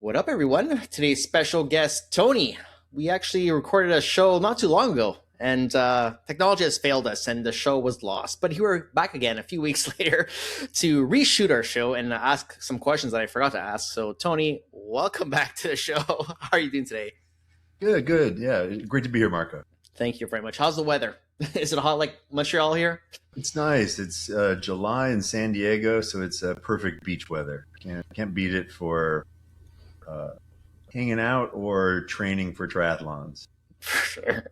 What up, everyone? Today's special guest, Tony. We actually recorded a show not too long ago, and technology has failed us, and the show was lost. But here we're back again a few weeks later to reshoot our show and ask some questions that I forgot to ask. So, Tony, welcome back to the show. How are you doing today? Good, good. Yeah, great to be here, Marco. Thank you very much. How's the weather? Is it hot like Montreal here? It's nice. It's July in San Diego, so it's perfect beach weather. Can't beat it for uh, hanging out or training for triathlons. For sure.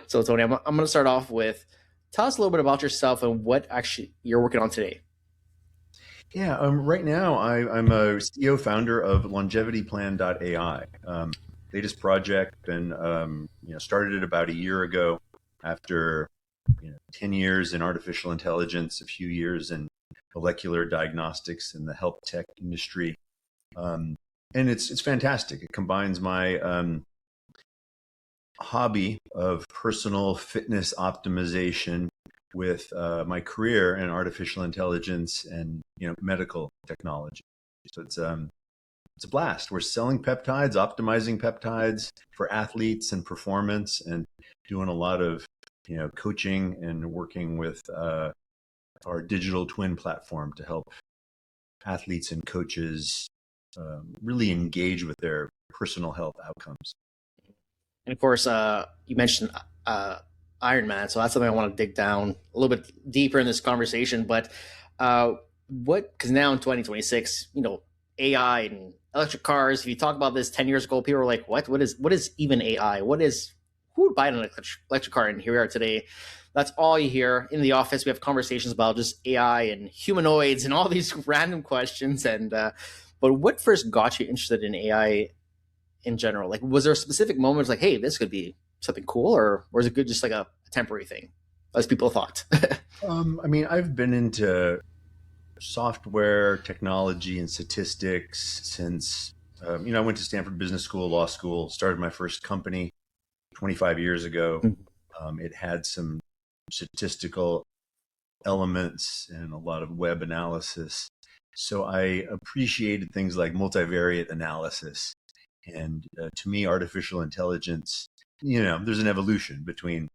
So, Tony, I'm going to start off with tell us a little bit about yourself and what actually you're working on today. Yeah, right now I'm a CEO founder of LongevityPlan.ai. Latest project, and started it about a year ago after 10 years in artificial intelligence, a few years in molecular diagnostics in the health tech industry. And it's fantastic. It combines my hobby of personal fitness optimization with my career in artificial intelligence and medical technology. So it's a blast. We're selling peptides, optimizing peptides for athletes and performance, and doing a lot of coaching and working with our digital twin platform to help athletes and coaches really engage with their personal health outcomes. And of course, you mentioned Ironman, so that's something I want to dig down a little bit deeper in this conversation. But because now in 2026, AI and electric cars. If you talk about this 10 years ago, people were like, "What? What is even AI? Who would buy an electric car?" And here we are today. That's all you hear in the office. We have conversations about just AI and humanoids and all these random questions. And but what first got you interested in AI in general? Like, was there a specific moment like, "Hey, this could be something cool," or was it good just like a temporary thing, as people thought? I've been into software technology and statistics since I went to Stanford Business School, law school, started my first company 25 years ago. It had some statistical elements and a lot of web analysis, so I appreciated things like multivariate analysis. And to me, artificial intelligence, there's an evolution between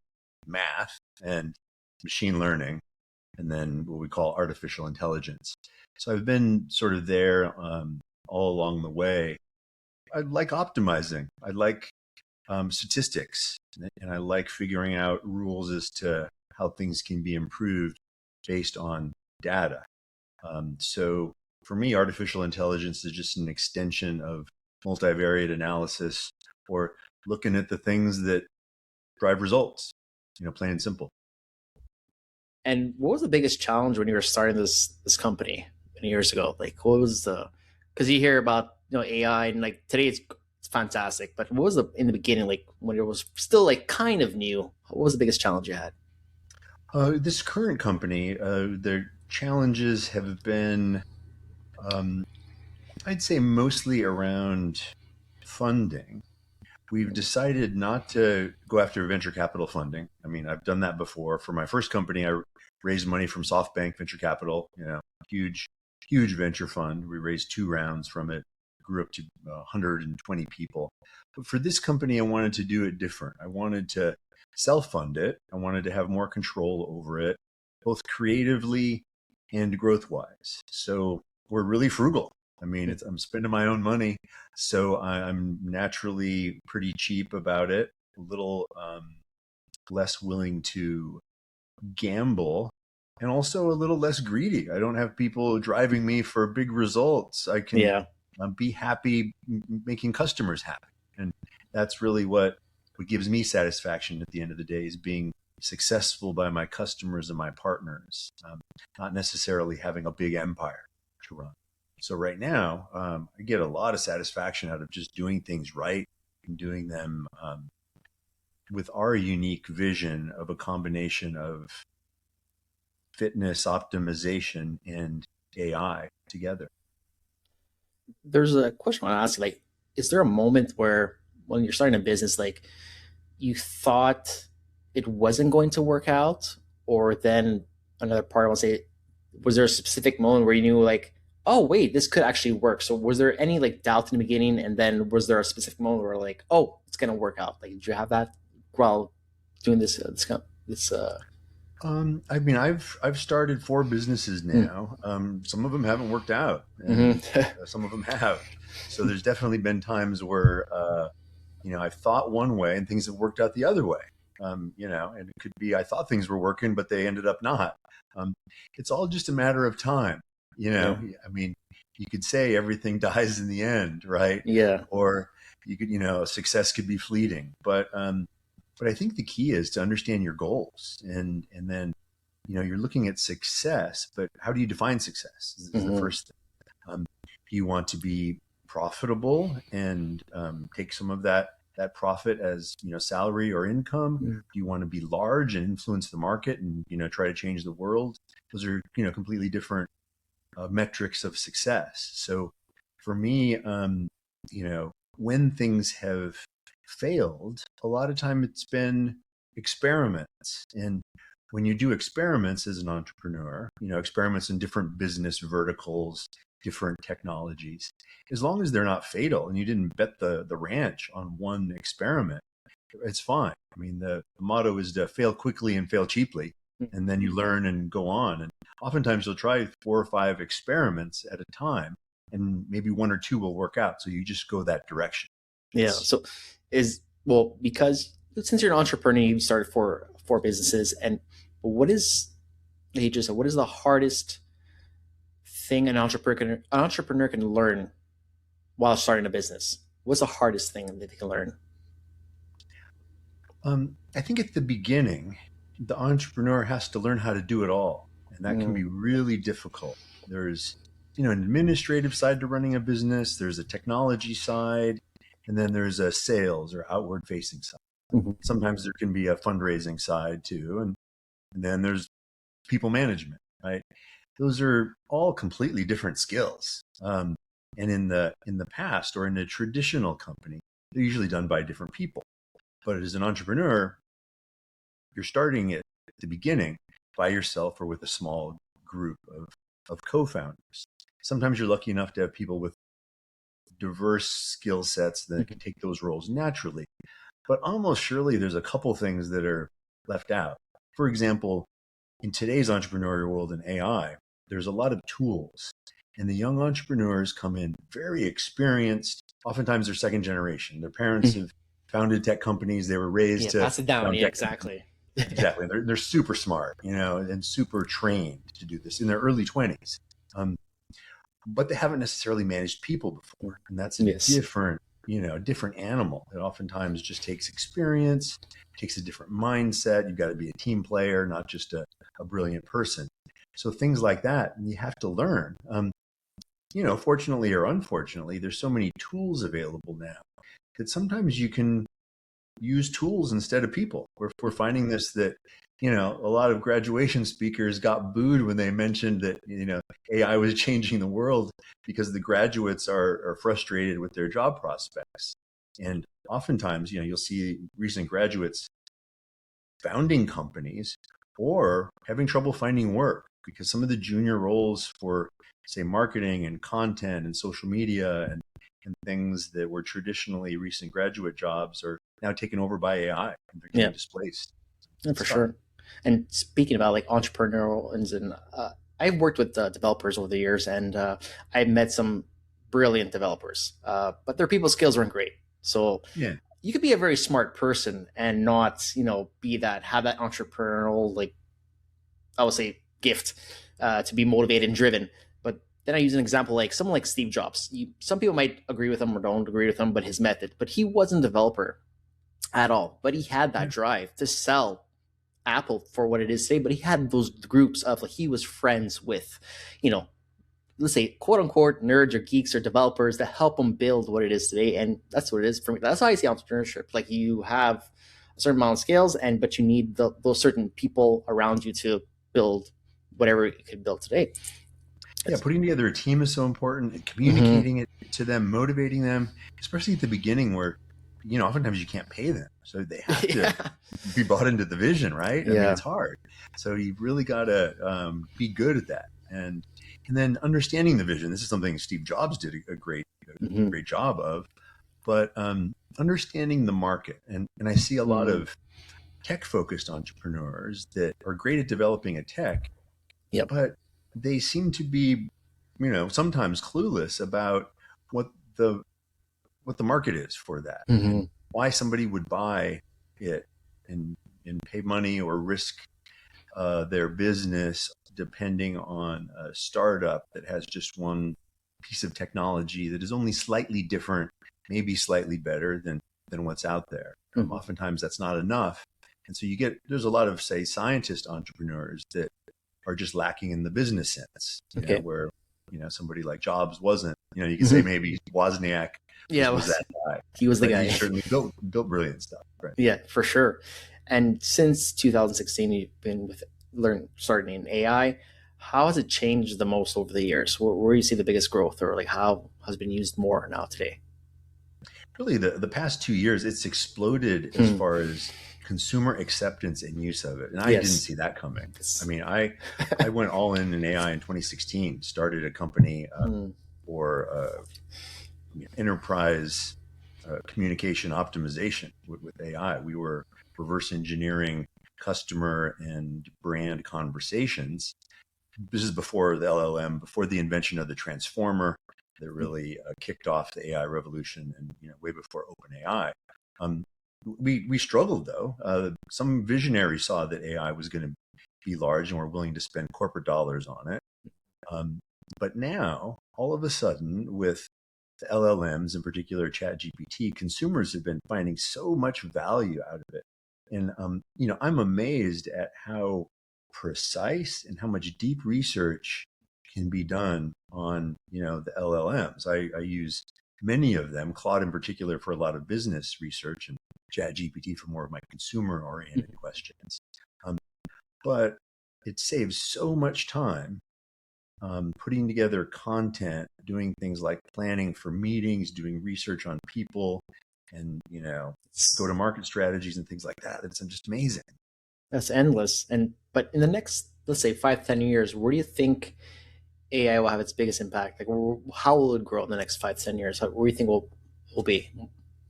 math and machine learning, and then what we call artificial intelligence. So I've been sort of there all along the way. I like optimizing. I like statistics, and I like figuring out rules as to how things can be improved based on data. So for me, artificial intelligence is just an extension of multivariate analysis, or looking at the things that drive results, plain and simple. And what was the biggest challenge when you were starting this company many years ago? Like, what was because you hear about AI and like today it's fantastic, but what was in the beginning, like when it was still like kind of new? What was the biggest challenge you had? This current company, their challenges have been, I'd say, mostly around funding. We've decided not to go after venture capital funding. I've done that before. For my first company, I raised money from SoftBank Venture Capital, huge, huge venture fund. We raised 2 rounds from it, grew up to 120 people. But for this company, I wanted to do it different. I wanted to self-fund it. I wanted to have more control over it, both creatively and growth-wise. So we're really frugal. I'm spending my own money, so I'm naturally pretty cheap about it, a little less willing to gamble, and also a little less greedy. I don't have people driving me for big results. I can be happy making customers happy. And that's really what gives me satisfaction at the end of the day, is being successful by my customers and my partners, not necessarily having a big empire to run. So right now, I get a lot of satisfaction out of just doing things right and doing them with our unique vision of a combination of fitness optimization and AI together. There's a question I want to ask, like, is there a moment where when you're starting a business, like you thought it wasn't going to work out, or then another part I want to say, was there a specific moment where you knew like, oh wait, this could actually work. So was there any like doubt in the beginning, and then was there a specific moment where like, oh, it's gonna work out? Like, did you have that while doing this? I mean, I've started 4 businesses Mm, now. Some of them haven't worked out, and mm-hmm. some of them have. So there's definitely been times where I've thought one way and things have worked out the other way. And it could be I thought things were working, but they ended up not. Um, it's all just a matter of time. Yeah, I mean, you could say everything dies in the end, right? yeah, Or you could, success could be fleeting, but I think the key is to understand your goals, and then you're looking at success, but how do you define success? Is the mm-hmm. first thing. Do you want to be profitable and take some of that profit as salary or income? Do you want to be large and influence the market and try to change the world? Those are completely different metrics of success. So for me, when things have failed, a lot of time it's been experiments. And when you do experiments as an entrepreneur, experiments in different business verticals, different technologies, as long as they're not fatal and you didn't bet the ranch on one experiment, it's fine. I mean, the motto is to fail quickly and fail cheaply, and then you learn and go on. And oftentimes you'll try 4 or 5 experiments at a time, and maybe 1 or 2 will work out. So you just go that direction. Yeah. It's So because since you're an entrepreneur, you started four businesses, and what is what is the hardest thing an entrepreneur can learn while starting a business? What's the hardest thing that they can learn? I think at the beginning, the entrepreneur has to learn how to do it all, and that can Mm-hmm. be really difficult. There's, an administrative side to running a business. There's a technology side, and then there's a sales or outward facing side. Sometimes there can be a fundraising side too, and then there's people management, right? Those are all completely different skills. And in the past or in a traditional company, they're usually done by different people. But as an entrepreneur, you're starting at the beginning by yourself or with a small group of co-founders. Sometimes you're lucky enough to have people with diverse skill sets that can take those roles naturally. But almost surely there's a couple things that are left out. For example, in today's entrepreneurial world in AI, there's a lot of tools, and the young entrepreneurs come in very experienced. Oftentimes they're second generation. Their parents have founded tech companies. They were raised Yeah, to pass it down. found Yeah, tech companies. exactly. Exactly. They're super smart, and super trained to do this in their early 20s. Um, but they haven't necessarily managed people before. And that's a Yes. different animal. It oftentimes just takes experience, takes a different mindset. You've got to be a team player, not just a brilliant person. So things like that, you have to learn. Fortunately or unfortunately, there's so many tools available now that sometimes you can use tools instead of people. We're finding this that a lot of graduation speakers got booed when they mentioned that AI was changing the world because the graduates are frustrated with their job prospects. And oftentimes, you'll see recent graduates founding companies or having trouble finding work because some of the junior roles for, say, marketing and content and social media and things that were traditionally recent graduate jobs are now taken over by AI and they're Yeah, getting displaced. yeah, for It's tough. sure. And speaking about like entrepreneurial and I've worked with developers over the years, and I've met some brilliant developers, but their people skills weren't great. So Yeah. you could be a very smart person and not, be that have that entrepreneurial like I would say gift to be motivated and driven. But then I use an example like someone like Steve Jobs. Some people might agree with him or don't agree with him, but his method. But he wasn't a developer at all. But he had that Yeah. drive to sell Apple for what it is today. But he had those groups of like he was friends with, you know, let's say quote unquote nerds or geeks or developers that help him build what it is today. And that's what it is for me. That's how I see entrepreneurship. Like you have a certain amount of skills, and but you need those certain people around you to build whatever you could build today. Yeah, It's, putting together a team is so important and mm-hmm. communicating it to them, motivating them, especially at the beginning where, oftentimes you can't pay them. So they have to Yeah, be bought into the vision, right? I mean, yeah, it's hard. So you've really got to be good at that. And And then understanding the vision. This is something Steve Jobs did a Hmm. great job of, but understanding the market. And I see a lot Mm. of tech focused entrepreneurs that are great at developing a tech, Yep. but they seem to be, sometimes clueless about what the what the market is for that and Hmm. why somebody would buy it and pay money or risk their business depending on a startup that has just one piece of technology that is only slightly different, maybe slightly better than what's out there. Hmm. Oftentimes that's not enough. And so there's a lot of, say, scientist entrepreneurs that are just lacking in the business sense, Okay. where, somebody like Jobs wasn't, you could say Hmm. maybe Wozniak Yeah, was that guy, he was the but he guy. certainly built brilliant stuff. Right. Yeah, for sure. And since 2016, you've been starting in AI. How has it changed the most over the years? Where do you see the biggest growth, or like how has it been used more now today? Really, the past 2 years, it's exploded as Hmm. far as consumer acceptance and use of it. And I didn't Yes. see that coming. I It's, mean, I went all in AI in 2016, started a company hmm. for enterprise communication optimization with AI. We were reverse engineering customer and brand conversations. This is before the LLM, before the invention of the transformer that really kicked off the AI revolution, and way before OpenAI. Um, we struggled though. Some visionaries saw that AI was going to be large and were willing to spend corporate dollars on it. Um, but now, all of a sudden, with the LLMs, in particular ChatGPT, consumers have been finding so much value out of it. And, I'm amazed at how precise and how much deep research can be done on, the LLMs. I use many of them, Claude in particular, for a lot of business research and ChatGPT for more of my consumer oriented questions. Um, but it saves so much time putting together content, doing things like planning for meetings, doing research on people, and go It's to market strategies and things like that. It's just amazing. that's endless. And but in the next, let's say 5, 10 years, where do you think AI will have its biggest impact? Like, how will it grow in the next 5, 10 years? Where do you think will be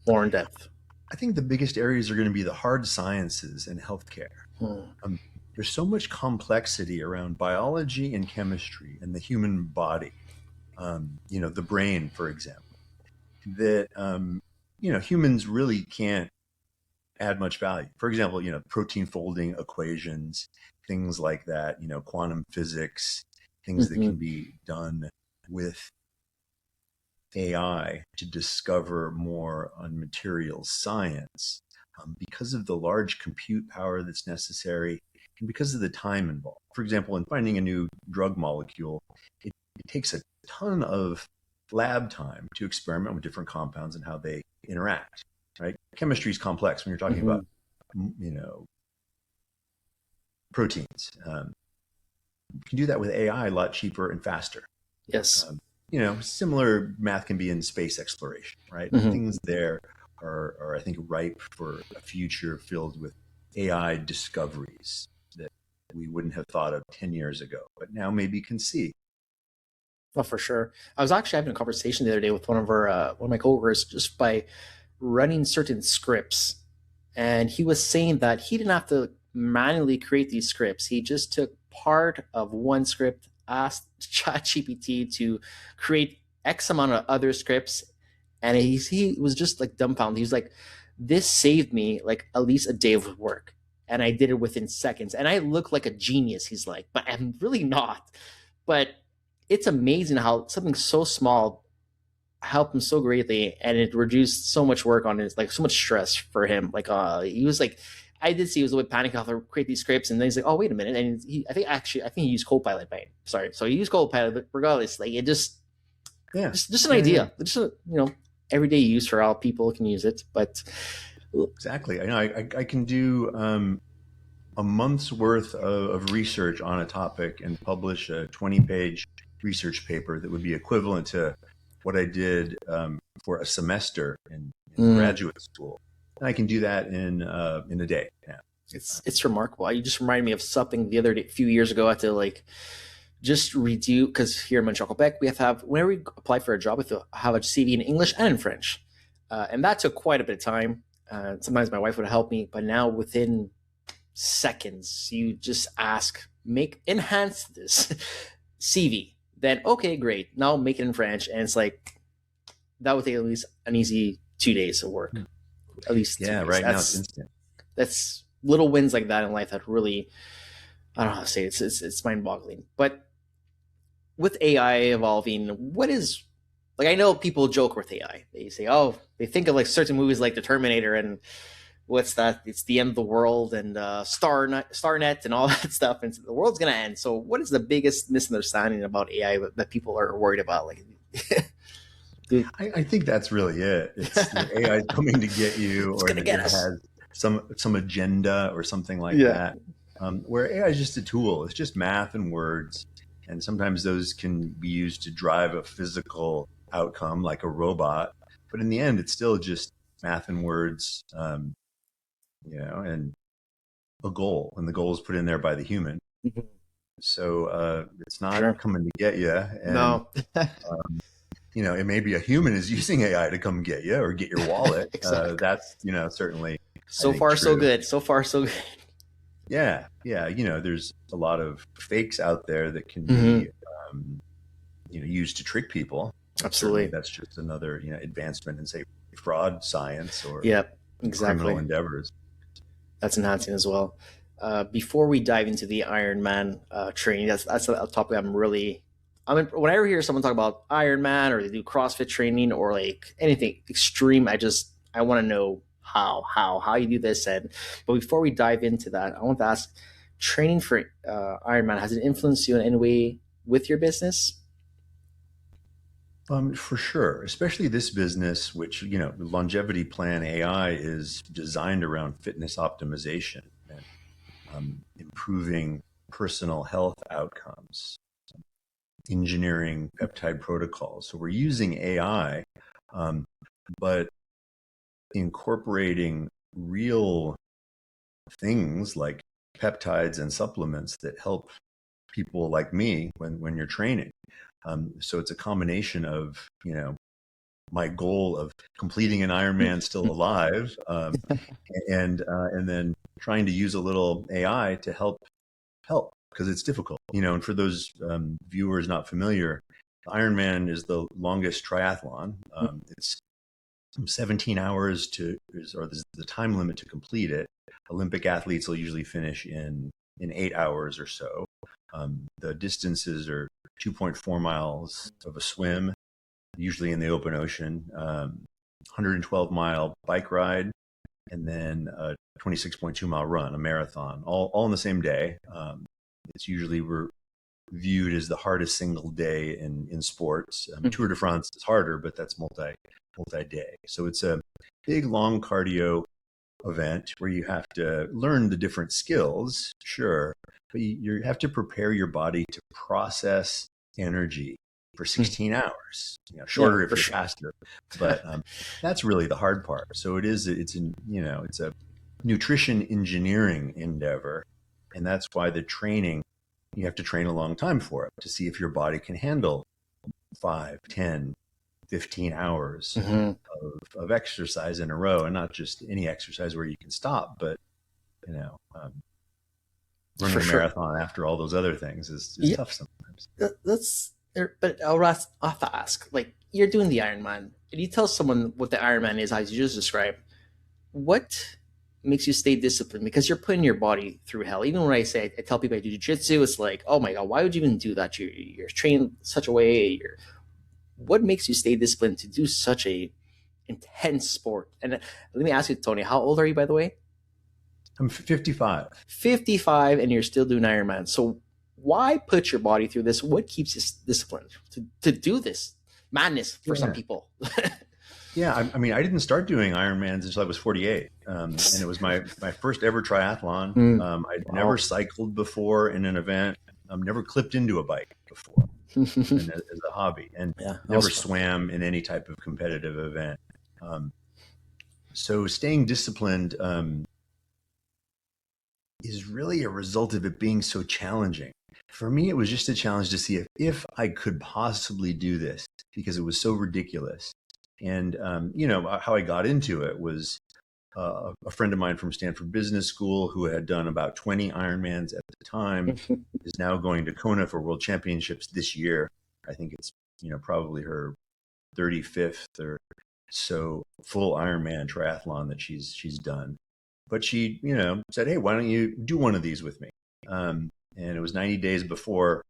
more in depth? I think the biggest areas are going to be the hard sciences and healthcare. Hmm. Um, there's so much complexity around biology and chemistry and the human body. The brain, for example, that humans really can't add much value. For example, protein folding equations, things like that, quantum physics, things that Hmm. can be done with AI to discover more on materials science because of the large compute power that's necessary and because of the time involved. For example, in finding a new drug molecule, it takes a ton of lab time to experiment with different compounds and how they interact. Right? Chemistry is complex when you're talking Hmm. about you know proteins. You can do that with AI a lot cheaper and faster. Yes. Um, Similar math can be in space exploration, right? Hmm. Things there are, I think, ripe for a future filled with AI discoveries that we wouldn't have thought of 10 years ago, but now maybe can see. Well, for sure. I was actually having a conversation the other day with one of my coworkers just by running certain scripts, and he was saying that he didn't have to manually create these scripts. He just took part of one script, asked ChatGPT to create X amount of other scripts, and he was just like dumbfounded. He was like, "This saved me like at least a day of work." And I did it within seconds. And I look like a genius, he's like, but I'm really not. But it's amazing how something so small helped him so greatly, and it reduced so much work on his, like, so much stress for him. Like, he was like, I did see he was a little bit panicked how to create these scripts, and then he's like, oh wait a minute, and I think he used Copilot. Sorry, so he used Copilot, but regardless, like, it Yeah, just an yeah, yeah, idea, just a, everyday use for how people can use it. But exactly. I know I can do a month's worth of research on a topic and publish a 20-page research paper that would be equivalent to what I did for a semester in mm, graduate school. And I can do that in a day. Yeah. it's remarkable. You just reminded me of something the other day, a few years ago. I had to like just redo, because here in Montreal, Quebec, we have whenever we apply for a job, we have to have a CV in English and in French, and that took quite a bit of time. Sometimes my wife would help me, but now within seconds, you just ask, make enhance this CV. Then okay, great. Now make it in French, and it's like that would take at least an easy 2 days of work. At least two Yeah, days. right now it's instant. That's little wins like that in life that really, I don't know how to say it. It's mind boggling. But with AI evolving, what is, like, I know people joke with AI. They say, oh, they think of like certain movies like The Terminator and what's that? It's the end of the world and Starnet and all that stuff, and the world's gonna end. So, what is the biggest misunderstanding about AI that people are worried about? Like, I think that's really it. It's the AI is coming to get you, it's or gonna that get it us. has some agenda or something like Yeah, that. Where AI is just a tool. It's just math and words, and sometimes those can be used to drive a physical outcome, like a robot. But in the end, it's still just math and words, and a goal, and the goal is put in there by the human. So it's not sure. coming to get you, and No, it may be a human is using AI to come get you or get your wallet. exactly. That's certainly, I So think, far, so true. good. So far, so good. Yeah, yeah. There's a lot of fakes out there that can Mm-hmm. be, used to trick people. And certainly, Absolutely. that's just another advancement in, say, fraud science or Yep. criminal Exactly. endeavors. That's enhancing as well. Before we dive into the Ironman training, that's a topic I'm really. I mean, whenever I hear someone talk about Ironman or they do CrossFit training or like anything extreme, I want to know how you do this. And but before we dive into that, I want to ask, training for Ironman, has it influenced you in any way with your business? For sure, especially this business, which Longevity Plan AI is designed around fitness optimization and improving personal health outcomes, engineering peptide protocols. So we're using AI, um, but incorporating real things like peptides and supplements that help people like me when you're training. So it's a combination of my goal of completing an Ironman still alive, and then trying to use a little AI to help because it's difficult. And for those viewers not familiar, Ironman is the longest triathlon. It's 17 hours or the time limit to complete it. Olympic athletes will usually finish in 8 hours or so. The distances are 2.4 miles of a swim, usually in the open ocean, 112-mile bike ride, and then a 26.2-mile run, a marathon, all in the same day. It's usually we're viewed as the hardest single day in sports. Tour de France is harder, but that's multi-day. So it's a big, long cardio event where you have to learn the different skills, sure, but you have to prepare your body to process energy for 16 hours. Yeah, Shorter if for you're sure. faster, but that's really the hard part. So it's a nutrition engineering endeavor, and that's why the training, you have to train a long time for it to see if your body can handle 5, 10, 15 hours Mm-hmm. of exercise in a row, and not just any exercise where you can stop, but For running a sure. marathon after all those other things is Yeah, tough sometimes. that's but I'll have to ask. Like, you're doing the Ironman, and you tell someone what the Ironman is, as you just described. What makes you stay disciplined? Because you're putting your body through hell. Even when I tell people I do jujitsu, it's like, oh my god, why would you even do that? You're trained such a way. What makes you stay disciplined to do such a intense sport? And let me ask you, Tony, how old are you, by the way? I'm 55. 55, and you're still doing Ironman. So why put your body through this? What keeps you disciplined to do this madness for some Yeah. people? Yeah. I mean, I didn't start doing Ironmans until I was 48. And it was my first ever triathlon. Mm, I'd never wow. cycled before in an event. Never clipped into a bike before and as a hobby, and Yeah, that was never fun. swam in any type of competitive event. So staying disciplined is really a result of it being so challenging. For me, it was just a challenge to see if I could possibly do this because it was so ridiculous. And, how I got into it was a friend of mine from Stanford Business School who had done about 20 Ironmans at the time is now going to Kona for World Championships this year. I think it's, probably her 35th or so full Ironman triathlon that she's done. But she, said, "Hey, why don't you do one of these with me?" And it was 90 days before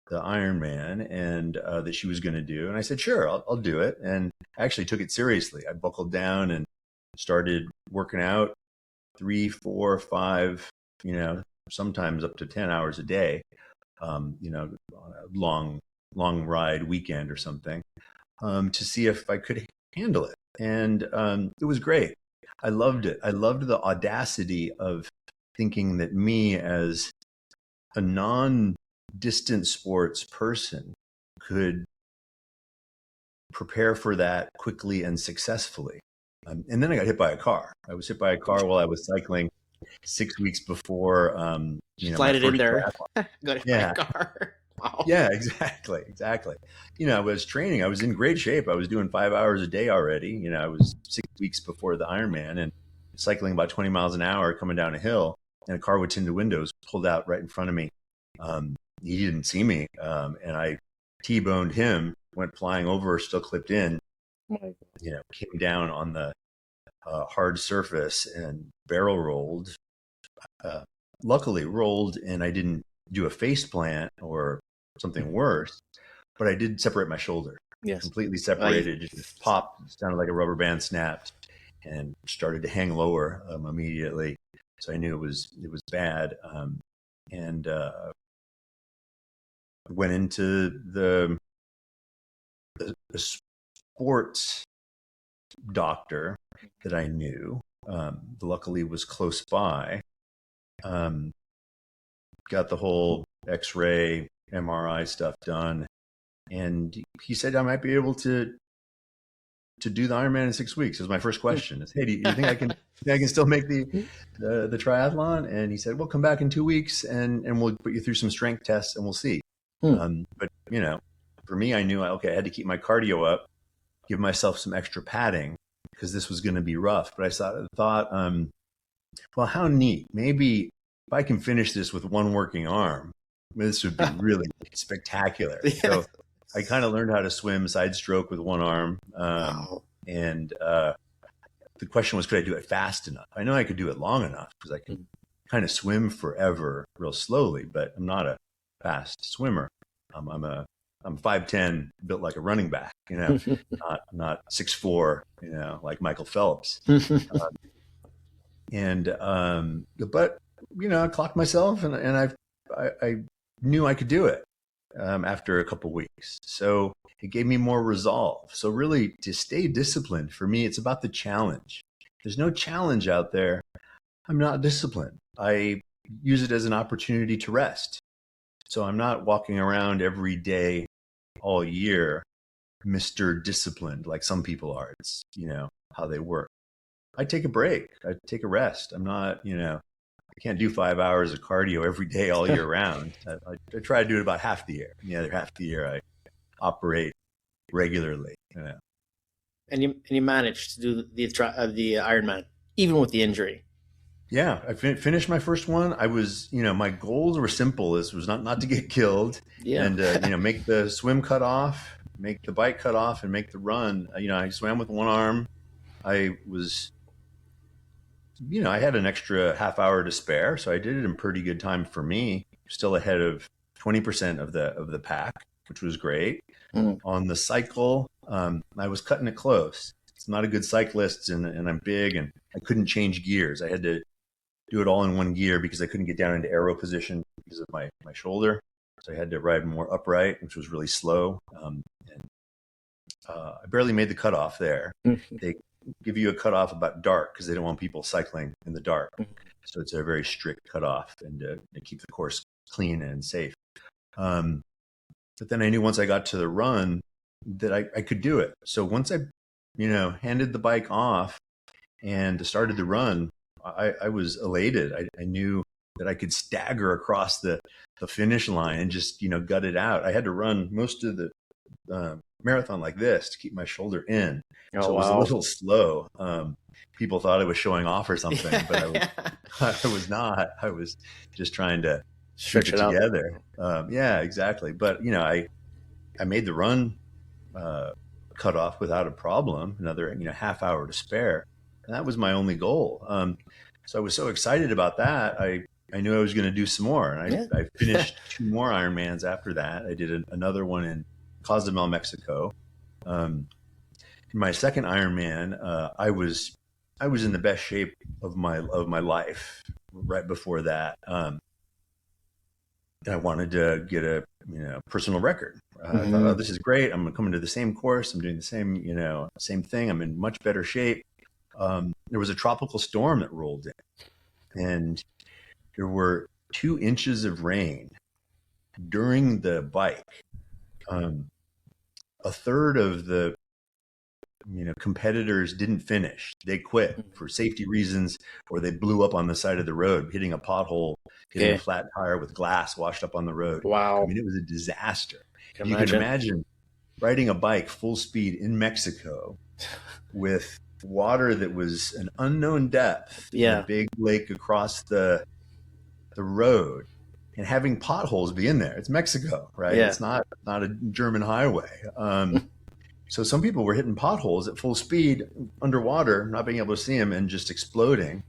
the Ironman and that she was going to do. And I said, "Sure, I'll do it." And I actually took it seriously. I buckled down and started working out 3, 4, 5, sometimes up to 10 hours a day, on a long ride weekend or something, to see if I could handle it. And it was great. I loved it. I loved the audacity of thinking that me as a non-distance sports person could prepare for that quickly and successfully. And then I got hit by a car. I was hit by a car while I was cycling 6 weeks before, my Slide it in first there. triathlon. Got it by Yeah, a car. Wow. yeah, exactly, exactly. I was training. I was in great shape. I was doing 5 hours a day already. I was 6 weeks before the Ironman and cycling about 20 miles an hour coming down a hill, and a car with tinted windows pulled out right in front of me. He didn't see me, and I T-boned him, went flying over, still clipped in, came down on the hard surface and barrel rolled. Luckily rolled, and I didn't do a face plant or something worse, but I did separate my shoulder. Yes. Completely separated, just popped, sounded like a rubber band snapped, and started to hang lower immediately. So I knew it was bad, and went into the sports doctor that I knew. Luckily, was close by. Got the whole X-ray, MRI stuff done, and he said I might be able to do the Ironman in 6 weeks. It was my first question. Is, "Hey, do you think I can still make the triathlon?" And he said, "Well, come back in 2 weeks and we'll put you through some strength tests and we'll see." But for me, I knew I had to keep my cardio up, give myself some extra padding because this was going to be rough. But I thought, well, how neat. Maybe if I can finish this with one working arm, this would be really spectacular. Yes. So I kind of learned how to swim side stroke with one arm. Wow. And the question was, could I do it fast enough? I know I could do it long enough because I can kind of swim forever real slowly, but I'm not a fast swimmer. I'm 5'10", built like a running back, not 6'4", like Michael Phelps. But I clocked myself, and I knew I could do it after a couple weeks. So it gave me more resolve. So really, to stay disciplined for me, it's about the challenge. There's no challenge out there. I'm not disciplined. I use it as an opportunity to rest. So I'm not walking around every day all year, Mr. Disciplined, like some people are. It's, how they work. I take a break. I take a rest. I'm not, I can't do 5 hours of cardio every day all year round. I try to do it about half the year. The other half of the year, I operate regularly. And you managed to do the Ironman even with the injury. Yeah, I finished my first one. I was, my goals were simple. This was not to get killed, and make the swim cut off, make the bike cut off, and make the run. I swam with one arm. I was, I had an extra half hour to spare, so I did it in pretty good time for me. Still ahead of 20% of the pack, which was great. On the cycle, I was cutting it close. It's not a good cyclist, and I'm big, and I couldn't change gears. I had to do it all in one gear because I couldn't get down into aero position because of my shoulder. So I had to ride more upright, which was really slow. I barely made the cutoff there. They give you a cutoff about dark because they don't want people cycling in the dark. So it's a very strict cutoff, and to keep the course clean and safe. But then I knew once I got to the run that I could do it. So once I, handed the bike off and started the run, I was elated. I knew that I could stagger across the finish line and just, gut it out. I had to run most of the marathon like this to keep my shoulder in. Oh So it was a wow. little slow. People thought I was showing off or something, but Yeah. I was not. I was just trying to keep Stretch it it out. together. Yeah, exactly. But, I made the run uh, cut off without a problem, another, half hour to spare. And that was my only goal. So I was so excited about that. I knew I was going to do some more. And Yeah. I finished two more Ironmans after that. I did another one in Cozumel, Mexico. In my second Ironman, I was in the best shape of my life right before that. And I wanted to get a personal record. I thought, oh, Hmm. this is great. I'm coming to the same course. I'm doing the same thing. I'm in much better shape. There was a tropical storm that rolled in, and there were 2 inches of rain during the bike. Um, a third of the competitors didn't finish. They quit for safety reasons, or they blew up on the side of the road, hitting a pothole, hitting a Okay. flat tire with glass washed up on the road. I Wow. mean, it was a disaster. I can If you can imagine. imagine riding a bike full speed in Mexico with water that was an unknown depth in a Yeah. big lake across the road, and having potholes be in there. It's Mexico, right? Yeah. It's not a German highway. So some people were hitting potholes at full speed underwater, not being able to see them, and just exploding.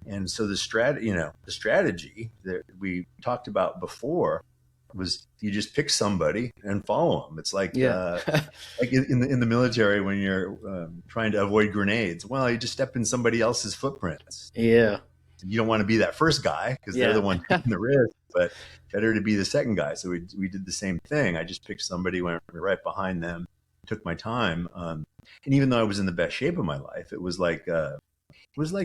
And so the strategy that we talked about before was you just pick somebody and follow them. It's Yeah. like in the military when you're trying to avoid grenades. Well, you just step in somebody else's footprints. Yeah. You don't want to be that first guy because they're the Yeah. one taking the risk, but better to be the second guy. So we did the same thing. I just picked somebody, went right behind them, took my time. And even though I was in the best shape of my life, it was like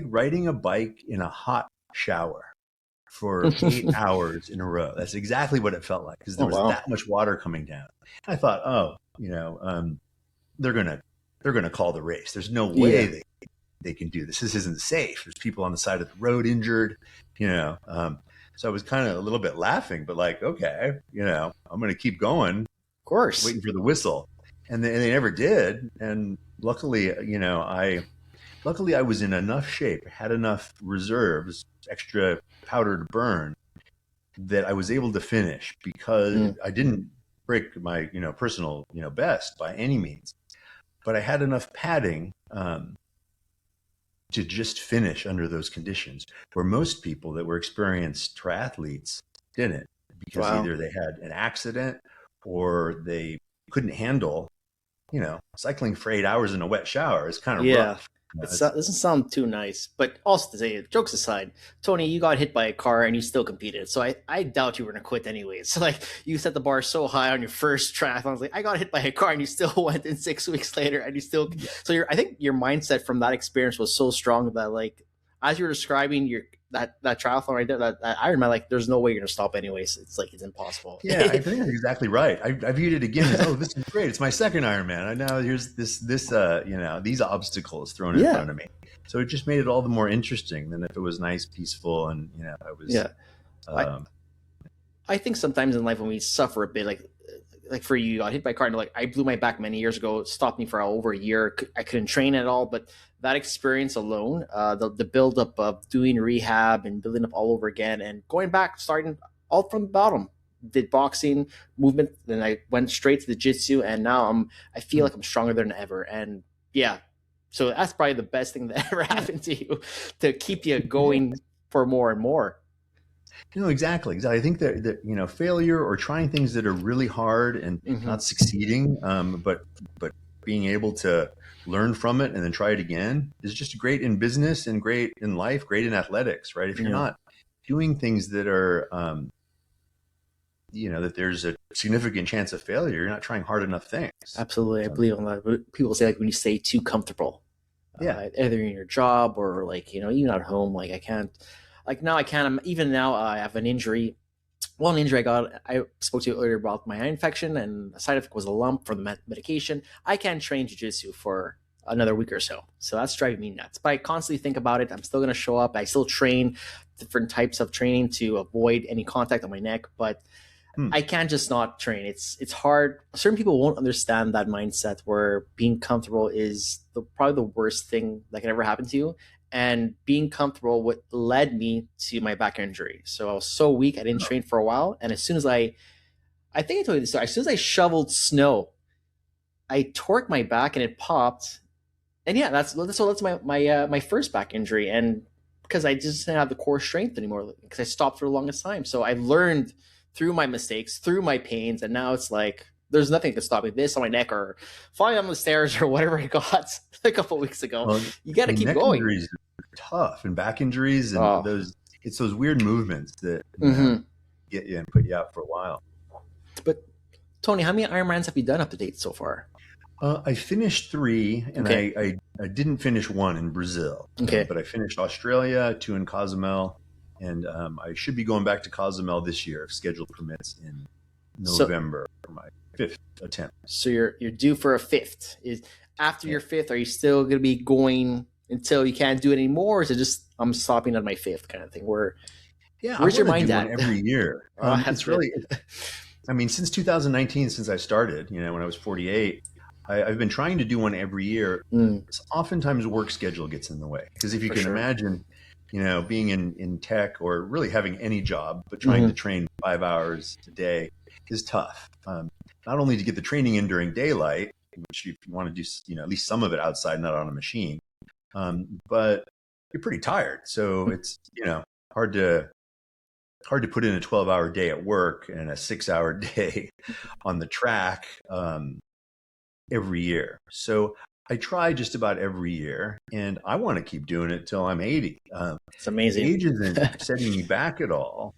riding a bike in a hot shower for 8 hours in a row. That's exactly what it felt like because there Oh was wow. that much water coming down. I thought, oh, they're gonna call the race. There's no way Yeah. they can do this. This isn't safe. There's people on the side of the road injured, you know. So I was kind of a little bit laughing, but like, okay, I'm going to keep going, Of course. waiting for the whistle, and they never did. And luckily, luckily I was in enough shape, had enough reserves, extra powder to burn, that I was able to finish because Mm. I didn't break my personal best by any means, but I had enough padding. To just finish under those conditions, where most people that were experienced triathletes didn't, because Wow. either they had an accident or they couldn't handle, cycling for 8 hours in a wet shower is kind of Yeah. rough. It It's, doesn't sound too nice. But also to say, jokes aside, Tony, you got hit by a car and you still competed. So I doubt you were gonna quit anyways. So like you set the bar so high on your first triathlon. I was like, I got hit by a car and you still went in 6 weeks later and you still yeah, so I think your mindset from that experience was so strong that like as you're describing your that triathlon right there, that Ironman, like there's no way you're gonna stop anyways. It's like it's impossible. yeah, I think that's exactly right. I viewed it again as, oh, this is great. It's my second Ironman. I now here's these obstacles thrown in Yeah. front of me. So it just made it all the more interesting than if it was nice, peaceful, and it was. Yeah. I, Um, I think sometimes in life when we suffer a bit, like for you, you got hit by a car, and like I blew my back many years ago. It stopped me for over a year. I couldn't train at all, but that experience alone, the buildup of doing rehab and building up all over again, and going back, starting all from the bottom. Did boxing movement, then I went straight to the jiu-jitsu, and now I feel like I'm stronger than ever. And yeah, so that's probably the best thing that ever happened to you to keep you going for more and more. No, exactly. Exactly. I think that failure or trying things that are really hard and Hmm. not succeeding, but being able to learn from it and then try it again is just great in business and great in life, great in athletics, right? If you're Yeah. not doing things that are, that there's a significant chance of failure, you're not trying hard enough things. Absolutely, I Um, believe on that. People say like when you stay too comfortable, yeah. either in your job or like even at home. Like I can't, like now I can't. Even now I have an injury. One injury I got, I spoke to you earlier about my eye infection, and a side effect was a lump from the medication. I can't train jiu-jitsu for another week or so. So that's driving me nuts. But I constantly think about it. I'm still going to show up. I still train different types of training to avoid any contact on my neck, but Hmm. I can't just not train. It's hard. Certain people won't understand that mindset where being comfortable is probably the worst thing that can ever happen to you. And being comfortable what led me to my back injury. So I was so weak, I didn't Oh, train for a while. And as soon as I think I told you this story, as soon as I shoveled snow, I torqued my back and it popped. And yeah, that's my first back injury, and because I just didn't have the core strength anymore because I stopped for the longest time. So I learned through my mistakes, through my pains, and now it's like there's nothing that can stop me. This on my neck or falling down the stairs or whatever I got a couple weeks ago. well, You got I to mean, keep neck going. injuries are tough, and back injuries, and Oh, it's those weird movements that mm-hmm. get you and put you out for a while. But Tony, how many Ironmans have you done up to date so far? I finished three, and Okay, I didn't finish one in Brazil, okay. but I finished Australia, two in Cozumel, and I should be going back to Cozumel this year if schedule permits in So November for my fifth attempt. so you're due for a fifth. Is after Yeah, your fifth, are you still going to be going until you can't do it anymore? Or is it just I'm stopping at my fifth kind of thing? yeah, I Where's your want to mind do one at? every year. Oh, that's It's good. really, I mean, since 2019, since I started, when I was 48, I've been trying to do one every year. Mm, Oftentimes work schedule gets in the way because if you for can sure. imagine, being in tech or really having any job, but trying to Hmm. train 5 hours a day is tough. Not only to get the training in during daylight, which if you want to do, at least some of it outside, not on a machine, but you're pretty tired. So it's, hard to put in a 12-hour day at work and a 6-hour day on the track every year. So I try just about every year, and I want to keep doing it till I'm 80. It's amazing. Age isn't setting me back at all.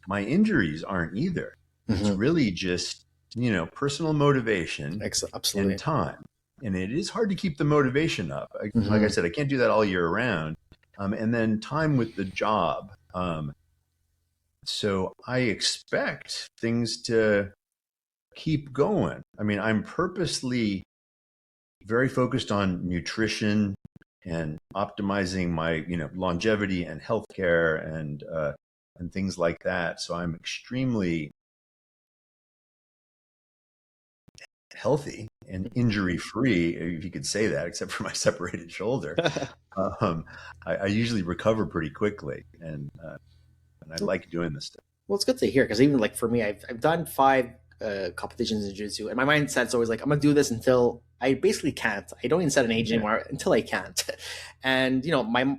My injuries aren't either. It's Hmm. really just, personal motivation and Absolutely. time. And it is hard to keep the motivation up. Like I Hmm. said, I can't do that all year round. And then time with the job. So I expect things to keep going. I mean, I'm purposely very focused on nutrition and optimizing my, longevity and healthcare and things like that. So I'm extremely healthy and injury free, if you could say that, except for my separated shoulder. Um, I usually recover pretty quickly, and I like doing this stuff. Well, it's good to hear because even like for me, I've done five competitions in jiu-jitsu, and my mindset's always like I'm gonna do this until I basically can't. I don't even set an age Yeah. anymore until I can't, and my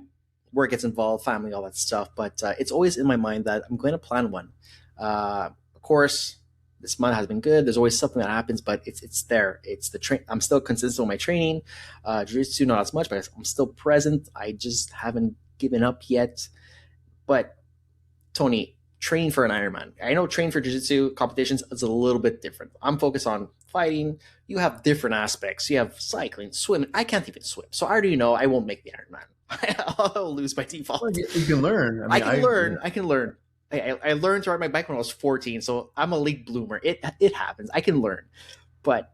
work gets involved, family, all that stuff. But it's always in my mind that I'm going to plan one. Of course, this month has been good. There's always something that happens, but it's there. It's the train. I'm still consistent with my training. Jiu-jitsu not as much, but I'm still present. I just haven't given up yet. But Tony, train for an Ironman. I know train for jiu-jitsu competitions is a little bit different. I'm focused on fighting. You have different aspects. You have cycling, swimming. I can't even swim. So I already know I won't make the Ironman. I'll lose by Well, default. you can learn. I I mean, can learn. I can learn. I learned to ride my bike when I was 14, so I'm a late bloomer. It happens. I can learn. But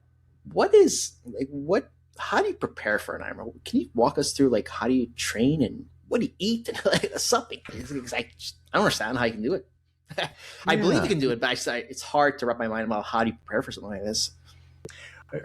what is like what how do you prepare for an Ironman? Can you walk us through like how do you train and what do you eat and like something? I don't understand how you can do it. I believe you yeah. can do it, but it's hard to wrap my mind about how do you prepare for something like this.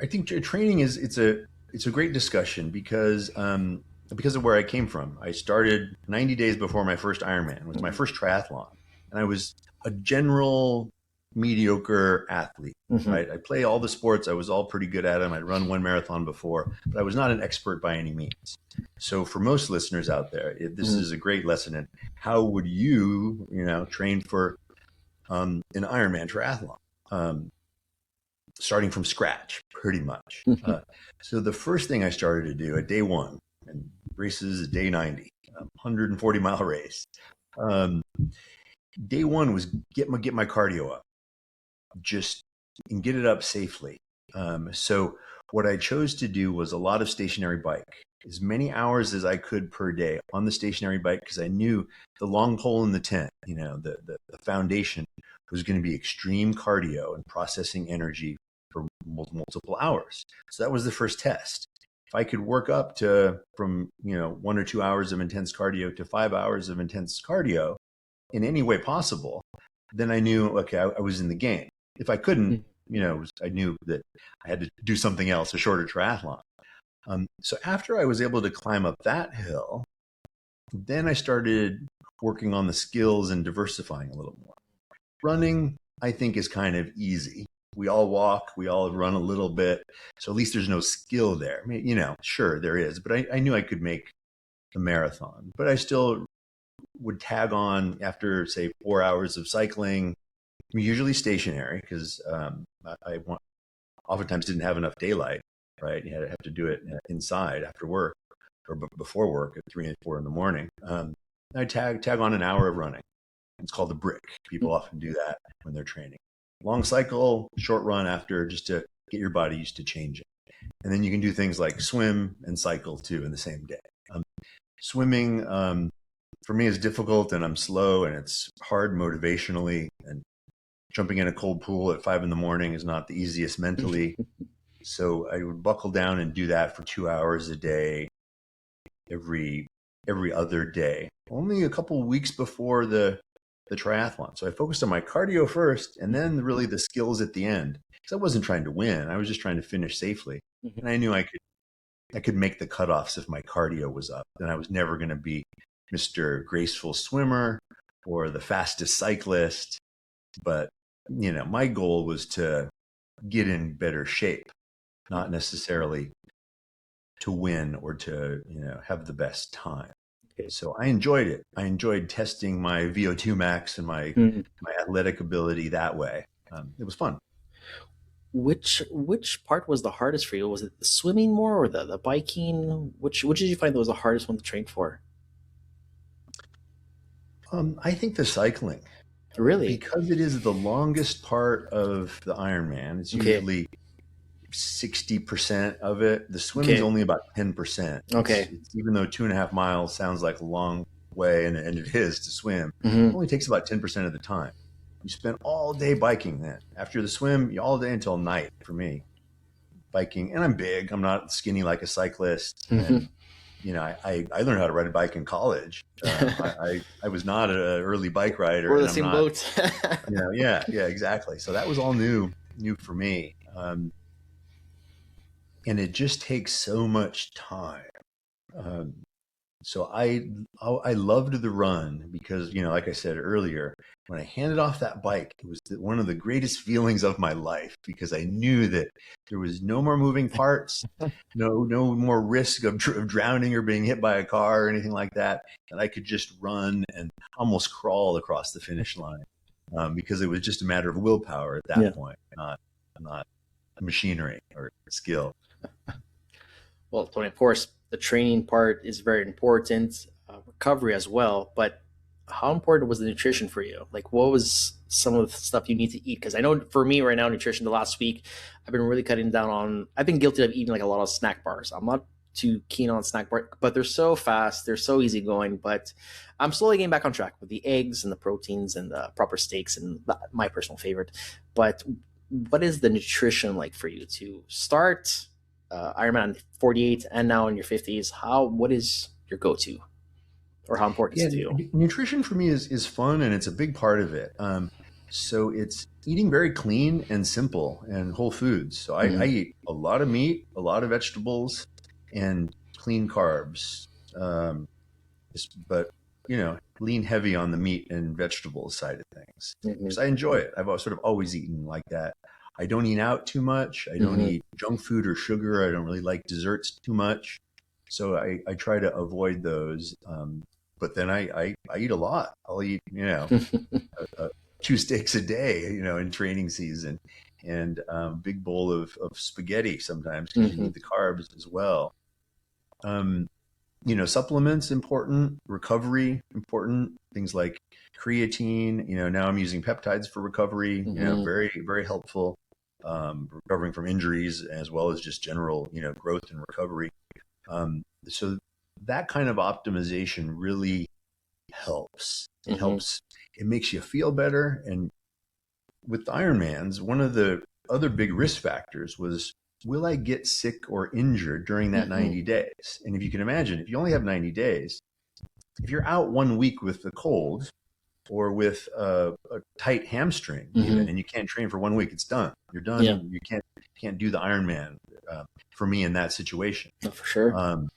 I think training is it's a great discussion because of where I came from. I started 90 days before my first Ironman. It was my first triathlon, and I was a general mediocre athlete. Mm-hmm. Right, I play all the sports. I was all pretty good at them. I'd run one marathon before, but I was not an expert by any means. So for most listeners out there, this Mm-hmm. is a great lesson in how would you, train for an Ironman triathlon. Starting from scratch, pretty much. So the first thing I started to do at day one, and races at day 90, 140-mile race. Um, Day one was get my cardio up, just and get it up safely. So what I chose to do was a lot of stationary bike, as many hours as I could per day on the stationary bike, because I knew the long pole in the tent, the foundation was going to be extreme cardio and processing energy for multiple hours. So that was the first test. if I could work up to from 1 or 2 hours of intense cardio to 5 hours of intense cardio in any way possible, then I knew, okay, I was in the game. If I couldn't, I knew that I had to do something else, a shorter triathlon. So after I was able to climb up that hill, then I started working on the skills and diversifying a little more. Running, I think, is kind of easy. We all walk, we all run a little bit. So at least there's no skill there. I mean, sure, there is, but I knew I could make a marathon. But I still would tag on after, say, 4 hours of cycling, usually stationary, because I oftentimes didn't have enough daylight, right? You had to have to do it inside after work or before work at 3 and 4 in the morning. I tag on an hour of running. It's called the brick. People often do that when they're training. Long cycle, short run after, just to get your body used to changing. And then you can do things like swim and cycle too in the same day. Swimming for me is difficult, and I'm slow, and it's hard motivationally. And jumping in a cold pool at 5 a.m. is not the easiest mentally. So I would buckle down and do that for 2 hours a day, every other day. Only a couple of weeks before the triathlon. So I focused on my cardio first, and then really the skills at the end. Because I wasn't trying to win; I was just trying to finish safely. And I knew I could make the cutoffs if my cardio was up. Then I was never going to be Mr. Graceful Swimmer or the fastest cyclist. But my goal was to get in better shape, not necessarily to win or to have the best time. So I enjoyed it. I enjoyed testing my VO2 max and my athletic ability that way. It was fun. Which part was the hardest for you? Was it the swimming more or the biking? Which did you find was the hardest one to train for? I think the cycling, Really? because it is the longest part of the Ironman. It's Okay. usually 60% of it. The swimming's Okay. only about 10%. Okay. It's even though 2.5 miles sounds like a long way, and it is to swim, Mm-hmm. it only takes about 10% of the time. You spend all day biking then. After the swim, all day until night for me, biking. And I'm big. I'm not skinny like a cyclist. Mm-hmm. And, I learned how to ride a bike in college. I was not an early bike rider, We're the and I'm same not, boat. yeah, exactly. So that was all new for me. And it just takes so much time. Um, so I loved the run because, like I said earlier, when I handed off that bike, it was one of the greatest feelings of my life because I knew that there was no more moving parts, no more risk of drowning or being hit by a car or anything like that. And I could just run and almost crawl across the finish line because it was just a matter of willpower at Yeah. that point, not machinery or skill. Well, Tony, of course, the training part is very important, recovery as well. But how important was the nutrition for you? Like, what was some of the stuff you need to eat? Because I know for me right now, nutrition, the last week, I've been really cutting down on, I've been guilty of eating like a lot of snack bars. I'm not too keen on snack bars, but they're so fast, they're so easygoing. But I'm slowly getting back on track with the eggs and the proteins and the proper steaks and my personal favorite. But what is the nutrition like for you to start Ironman 48 and now in your 50s? What is your go-to, or how important is Yeah, it to you? nutrition for me is fun, and it's a big part of it. So it's eating very clean and simple and whole foods. So I Mm-hmm. eat a lot of meat, a lot of vegetables, and clean carbs. Um, but lean heavy on the meat and vegetables side of things Mm-hmm. because I enjoy it. I've sort of always eaten like that. I don't eat out too much. I don't Mm-hmm. eat junk food or sugar. I don't really like desserts too much. So I try to avoid those. But then I eat a lot. I'll eat, uh, 2 steaks a day, in training season, and big bowl of spaghetti sometimes because you Mm-hmm. need the carbs as well. Um, supplements important, recovery important, things like creatine. Now I'm using peptides for recovery. Mm-hmm. Very very helpful. Recovering from injuries as well as just general growth and recovery. So that kind of optimization really helps. It Mm-hmm. helps. It makes you feel better. And with Ironmans, one of the other big risk factors was will I get sick or injured during that Hmm. 90 days? And if you can imagine, if you only have 90 days, if you're out 1 week with a cold or with a tight hamstring even, Hmm. and you can't train for 1 week, it's done. You're Yeah, done. You can't do the Ironman uh, for me in that situation. no, for sure. Um,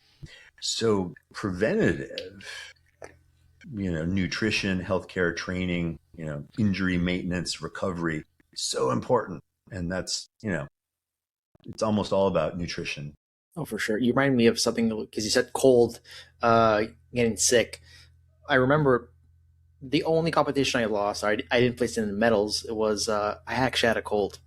so preventative, nutrition, healthcare, training, injury maintenance, recovery, so important. And that's, it's almost all about nutrition. Oh, for sure. You remind me of something because you said cold, uh, getting sick. I remember the only competition I lost. I didn't place in the medals. It was I actually had a cold,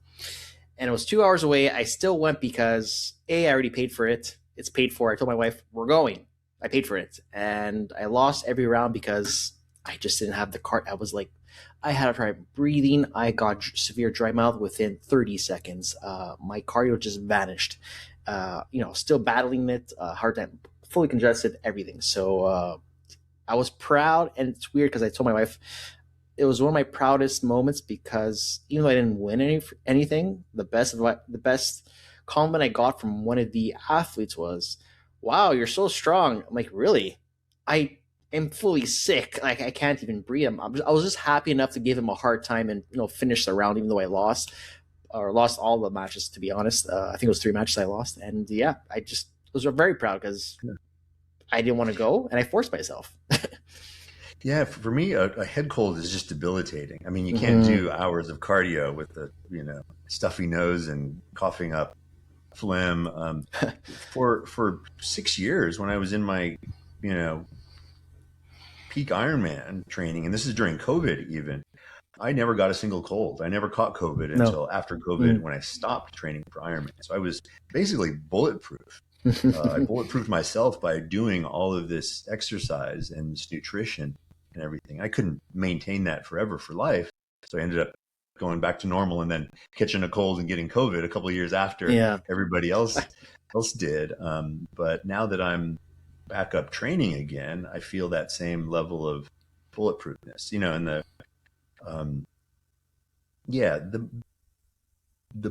and it was 2 hours away. I still went because I already paid for it. It's paid for. I told my wife we're going. I paid for it, and I lost every round because I just didn't have the cart. I was like, I had to try breathing. I got severe dry mouth within 30 seconds. My cardio just vanished. Still battling it. Heart time, fully congested, everything. So I was proud, and it's weird because I told my wife it was one of my proudest moments because even though I didn't win anything, the best compliment I got from one of the athletes was, "Wow, you're so strong." I'm like, "Really? I am fully sick. Like I can't even breathe." I was just happy enough to give him a hard time and finish the round, even though I lost or lost all the matches. To be honest, I think it was 3 matches I lost, and yeah, I just was very proud because I didn't want to go and I forced myself. Yeah, for me, a head cold is just debilitating. I mean, you can't Hmm. do hours of cardio with the, stuffy nose and coughing up phlegm. For 6 years, when I was in my, you know, peak Ironman training, and this is during COVID even, I never got a single cold. I never caught COVID No. until after COVID Mm. when I stopped training for Ironman. So I was basically bulletproof. I bulletproofed myself by doing all of this exercise and this nutrition and everything. I couldn't maintain that forever for life. So I ended up going back to normal and then catching a cold and getting COVID a couple of years after Yeah. everybody else did. But now that I'm back up training again, I feel that same level of bulletproofness, and um, yeah, the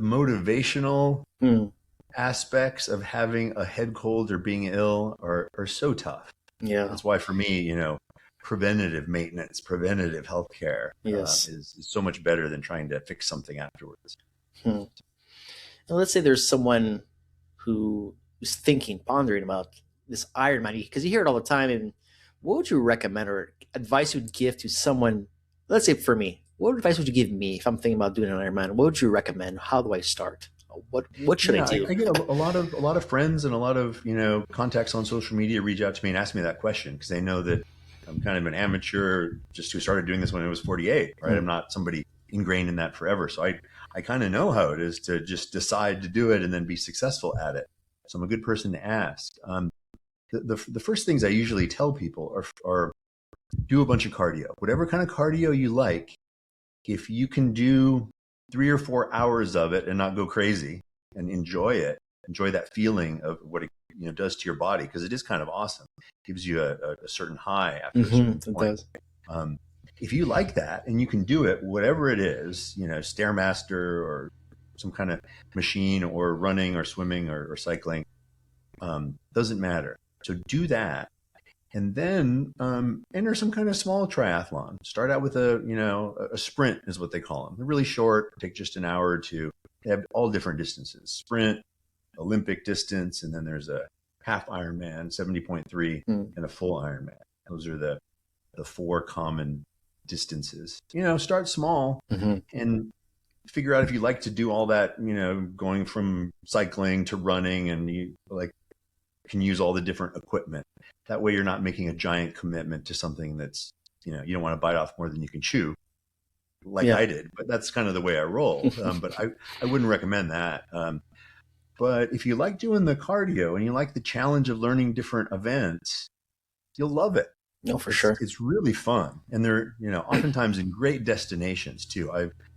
motivational Mm. aspects of having a head cold or being ill are so tough. Yeah. That's why for me, preventative maintenance, preventative healthcare Yes. is so much better than trying to fix something afterwards. Hmm. And let's say there's someone who's thinking, pondering about this Ironman because you hear it all the time. And what would you recommend or advice you would give to someone? Let's say for me, what advice would you give me if I'm thinking about doing an Ironman? What would you recommend? How do I start? What should I Yeah, I, do? I get a lot of friends and a lot of contacts on social media reach out to me and ask me that question because they know that I'm kind of an amateur just who started doing this when I was 48. Right, Hmm. I'm not somebody ingrained in that forever, so I kind of know how it is to just decide to do it and then be successful at it. So I'm a good person to ask. The first things I usually tell people are do a bunch of cardio, whatever kind of cardio you like. If you can do 3 or 4 hours of it and not go crazy and enjoy it, enjoy that feeling of what it does to your body because it is kind of awesome. It gives you a certain high after a certain It point. does. Um, if you like that and you can do it, whatever it is, Stairmaster or some kind of machine or running or swimming or cycling, doesn't matter. So do that and then enter some kind of small triathlon. Start out with a sprint is what they call them. They're really short, take just an hour or two. They have all different distances: sprint, Olympic distance, and then there's a half Ironman, 70.3, Hmm. and a full Ironman. Those are the four common distances. Start small Hmm. and figure out if you like to do all that. Going from cycling to running, and you like can use all the different equipment. That way, you're not making a giant commitment to something that's, you don't want to bite off more than you can chew, like Yeah. I did. But that's kind of the way I roll. But I wouldn't recommend that. But if you like doing the cardio and you like the challenge of learning different events, you'll love it. No, for It's sure. it's really fun, and they're oftentimes in great destinations too.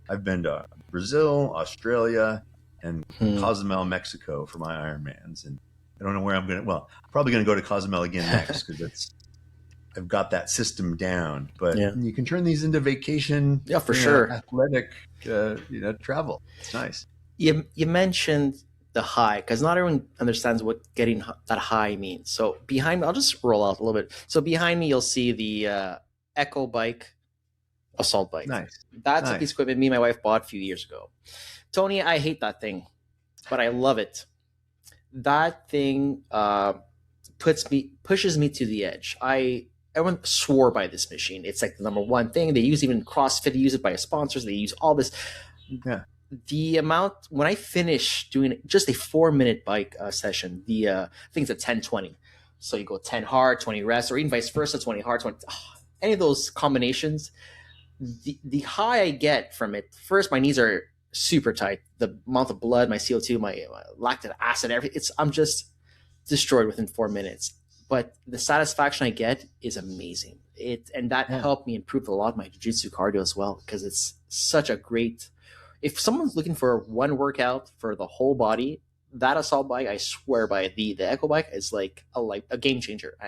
I've been to Brazil, Australia, and Hmm. Cozumel, Mexico for my Ironmans, and I don't know where I'm going to. Well, I'm probably going to go to Cozumel again next because I've got that system down. But Yeah. you can turn these into vacation, Yeah, for sure. athletic, travel. It's nice. You mentioned the high, because not everyone understands what getting that high means. So behind me, I'll just roll out a little bit. So behind me, you'll see the Echo bike, assault bike. Nice. That's a piece of Nice. equipment me and my wife bought a few years ago. Tony, I hate that thing, but I love it. That thing pushes me to the edge. Everyone swore by this machine. It's like the number one thing they use. Even CrossFit use it by sponsors. They use all this. Yeah. The amount when I finish doing just a 4 minute bike session, I think it's a 10-20. So you go 10 hard, 20 rest, or even vice versa, 20 hard, 20. Any of those combinations, the high I get from it. First, my knees are super tight. The amount of blood, my CO2, my lactic acid, everything. I'm just destroyed within 4 minutes. But the satisfaction I get is amazing. And that Yeah. helped me improve a lot of my jiu-jitsu cardio as well, because it's such a great. If someone's looking for one workout for the whole body, that assault bike, I swear by it, the Echo bike is like a game changer.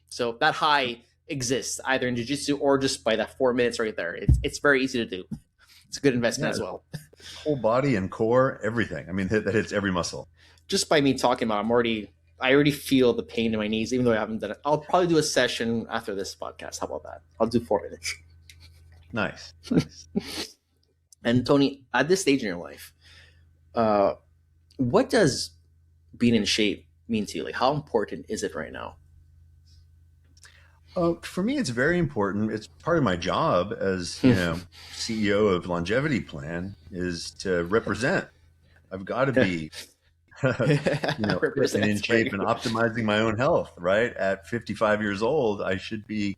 So that high exists either in jiu-jitsu or just by that 4 minutes right there. It's very easy to do. It's a good investment Yeah. as well. Whole body and core, everything. I mean, that hits every muscle. Just by me talking about it, I already feel the pain in my knees, even though I haven't done it. I'll probably do a session after this podcast. How about that? I'll do 4 minutes. Nice. Nice. And Tony, at this stage in your life, what does being in shape mean to you? Like, how important is it right now? For me, it's very important. It's part of my job as CEO of Longevity Plan is to represent. I've got to be fit and in shape and optimizing my own health. Right at 55 years old, I should be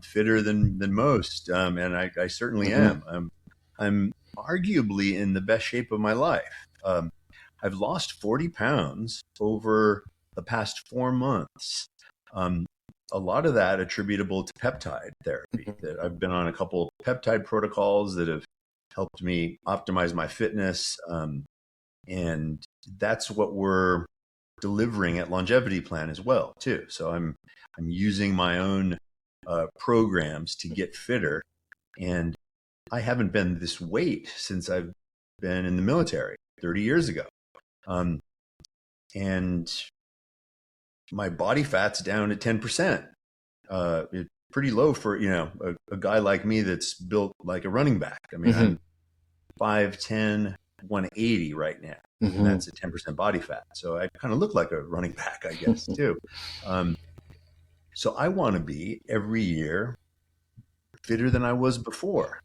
fitter than most, and I certainly am. I'm arguably in the best shape of my life. I've lost 40 pounds over the past 4 months. A lot of that attributable to peptide therapy. That I've been on a couple peptide protocols that have helped me optimize my fitness, and that's what we're delivering at Longevity Plan as well too. So I'm using my own programs to get fitter, and I haven't been this weight since I've been in the military 30 years ago. And my body fat's down at 10%. It's pretty low for, a guy like me that's built like a running back. I mean, I'm 5'10", 180 right now. And that's a 10% body fat. So I kind of look like a running back, I guess, too. So I want to be every year fitter than I was before.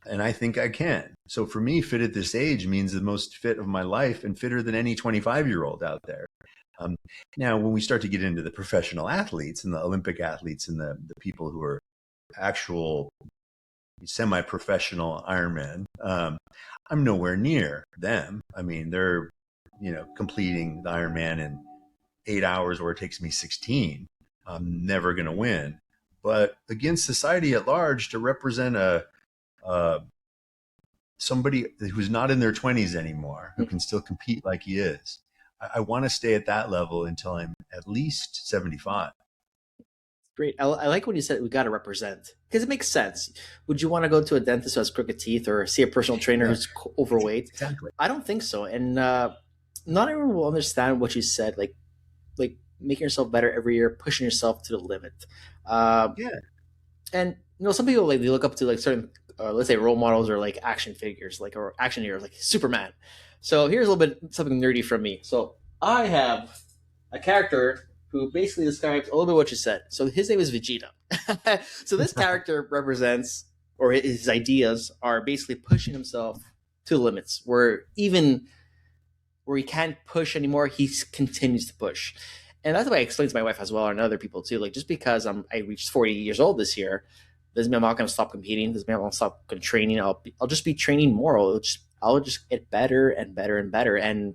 And I think I can. So for me, fit at this age means the most fit of my life and fitter than any 25-year-old out there. Now, when we start to get into the professional athletes and the Olympic athletes and the people who are actual semi-professional Ironmen, I'm nowhere near them. I mean, they're, completing the Ironman in 8 hours where it takes me 16. I'm never going to win. But against society at large, to represent somebody who's not in their 20s anymore, who can still compete like he is, I want to stay at that level until I'm at least 75. Great. I like when you said we got to represent, because it makes sense. Would you want to go to a dentist who has crooked teeth or see a personal trainer who's overweight? Exactly. I don't think so. And not everyone will understand what you said, like making yourself better every year, pushing yourself to the limit. And some people they look up to like certain, let's say, role models or like action figures, or action heroes, like Superman. So here's a little bit something nerdy from me. So I have a character who basically describes a little bit what you said. So his name is Vegeta. So this character represents, or his ideas are basically pushing himself to the limits, where he can't push anymore, he continues to push. And that's the way I explain to my wife as well, and other people too. Like, just because I reached 40 years old this year, doesn't mean I'm not going to stop competing. Doesn't mean I'm going to stop training. I'll just be training more. I'll just get better and better and better. And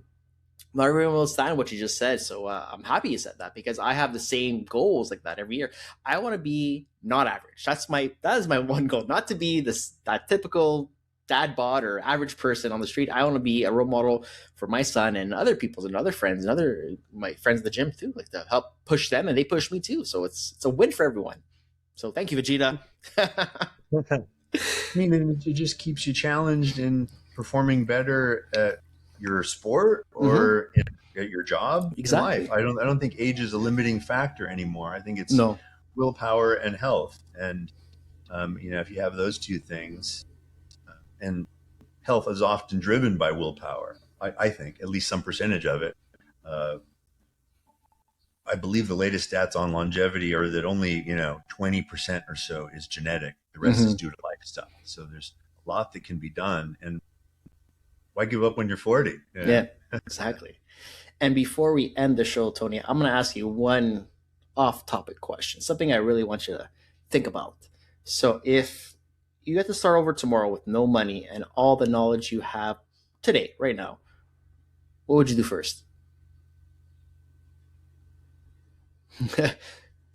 not everyone will understand what you just said. So I'm happy you said that, because I have the same goals like that every year. I want to be not average. That is my one goal, not to be that typical dad bod or average person on the street. I want to be a role model for my son and other people's and other friends and my friends at the gym too, like to help push them, and they push me too. So it's a win for everyone. So thank you, Vegeta. I mean, it just keeps you challenged in performing better at your sport Mm-hmm. or at your job in life. Exactly. I don't think age is a limiting factor anymore. I think it's No. willpower and health. And if you have those two things, and health is often driven by willpower. I think at least some percentage of it. Uh, I believe the latest stats on longevity are that only 20% or so is genetic. The rest is Mm-hmm. due to lifestyle. So there's a lot that can be done. And why give up when you're 40? Yeah, exactly. And before we end the show, Tony, I'm going to ask you one off topic question, something I really want you to think about. So, if you had to start over tomorrow with no money and all the knowledge you have today, right now, what would you do first?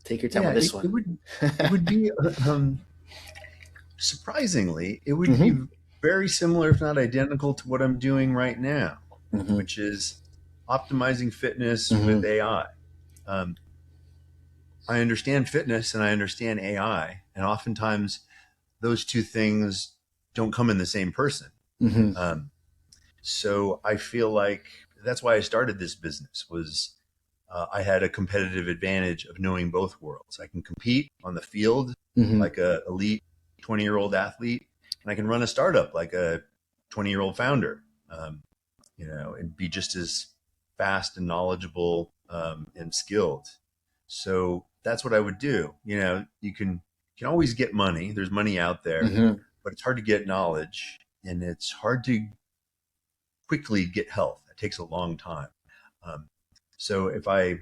Take your time Yeah, with this it one. would it would be surprisingly, it would be Mm-hmm. very similar, if not identical, to what I'm doing right now, Mm-hmm. which is optimizing fitness with Mm-hmm. AI. Um, I understand fitness and I understand AI, and oftentimes those two things don't come in the same person. Mm-hmm. Um, so I feel like that's why I started this business. Was I had a competitive advantage of knowing both worlds. I can compete on the field Mm-hmm. like a elite 20-year-old athlete, and I can run a startup like a 20-year-old founder. And be just as fast and knowledgeable and skilled. So that's what I would do. You can always get money. There's money out there, Mm-hmm. but it's hard to get knowledge, and it's hard to quickly get health. It takes a long time. Um, so if I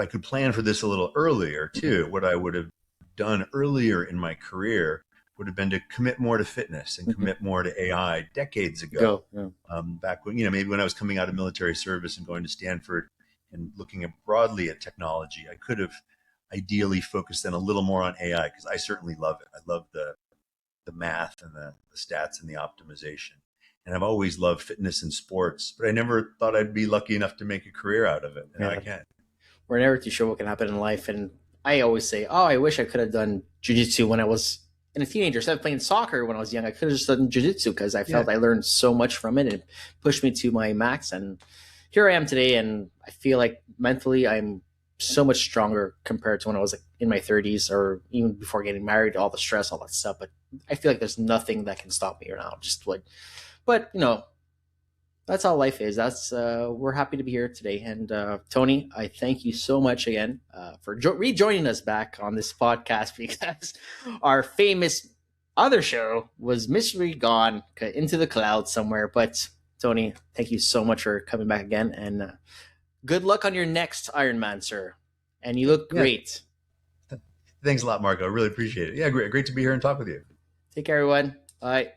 could plan for this a little earlier too, what I would have done earlier in my career would have been to commit more to fitness and Mm-hmm. commit more to AI decades ago. Go. Yeah. Back when, maybe when I was coming out of military service and going to Stanford and looking at broadly at technology, I could have ideally focused then a little more on AI because I certainly love it. I love the math and the stats and the optimization. And I've always loved fitness and sports, but I never thought I'd be lucky enough to make a career out of it. And now I Yeah. can. We're never too sure what can happen in life. And I always say, oh, I wish I could have done jujitsu when I was in a teenager. Instead of playing soccer when I was young, I could have just done jujitsu because I Yeah. felt I learned so much from it and it pushed me to my max. And here I am today, and I feel like mentally I'm so much stronger compared to when I was like in my 30s or even before getting married, all the stress, all that stuff. But I feel like there's nothing that can stop me right now. Just what, but that's how life is. That's we're happy to be here today. And Tony, I thank you so much again for rejoining us back on this podcast because our famous other show was mystery gone into the clouds somewhere. But Tony, thank you so much for coming back again, and good luck on your next Ironman, sir. And you look Yeah. great. Thanks a lot, Marco. I really appreciate it. Yeah, great to be here and talk with you. Take care, everyone. Bye.